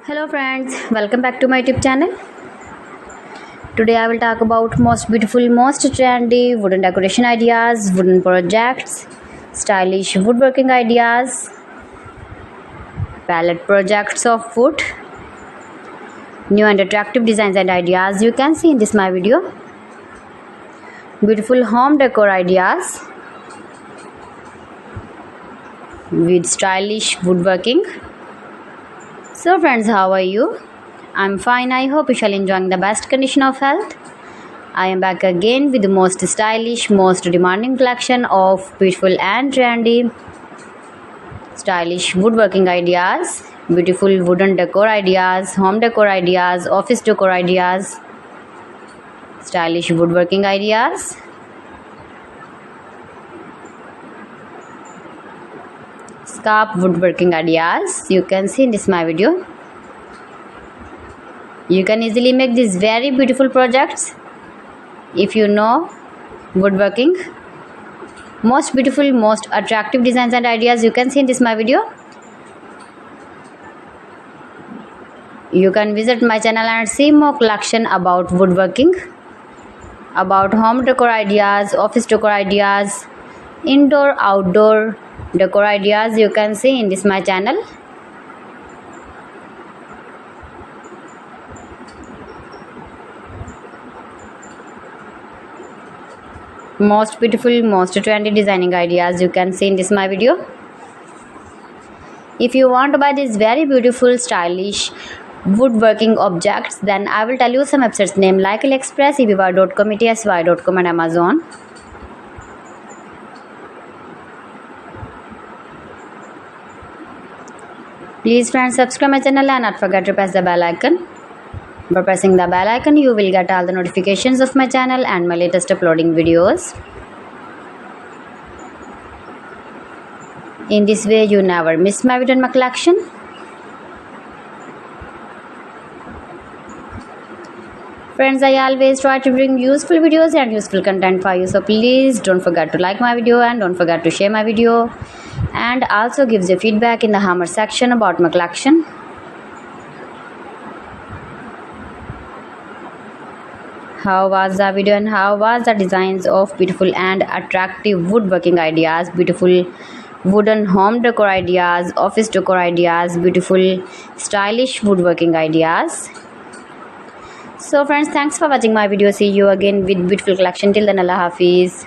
Hello friends, welcome back to my YouTube channel. Today I will talk about most beautiful, most trendy wooden decoration ideas, wooden projects, stylish woodworking ideas, palette projects of wood, new and attractive designs and ideas you can see in this my video. Beautiful home decor ideas with stylish woodworking. So friends, how are you? I'm fine. I hope you shall enjoying the best condition of health. I am back again with the most stylish, most demanding collection of beautiful and trendy stylish woodworking ideas, beautiful wooden decor ideas, home decor ideas, office decor ideas, stylish woodworking ideas, scarf woodworking ideas you can see in this my video. You can easily make these very beautiful projects if you know woodworking. Most beautiful, most attractive designs and ideas you can see in this my video. You can visit my channel and see more collection about woodworking, about home decor ideas, office decor ideas, indoor outdoor decor ideas you can see in this my channel. Most beautiful, most trendy designing ideas you can see in this my video. If you want to buy these very beautiful stylish woodworking objects, then I will tell you some websites name like AliExpress, eBay.com, etsy.com and Amazon. Please friends, subscribe my channel and not forget to press the bell icon. By pressing the bell icon, you will get all the notifications of my channel and my latest uploading videos. In this way, you never miss my video and my collection. Friends, I always try to bring useful videos and useful content for you. So please don't forget to like my video and don't forget to share my video. And also gives your feedback in the hammer section about my collection. How was the video and how was the designs of beautiful and attractive woodworking ideas, beautiful wooden home decor ideas, office decor ideas, beautiful stylish woodworking ideas. So friends, thanks for watching my video. See you again with beautiful collection. Till then, Allah Hafiz.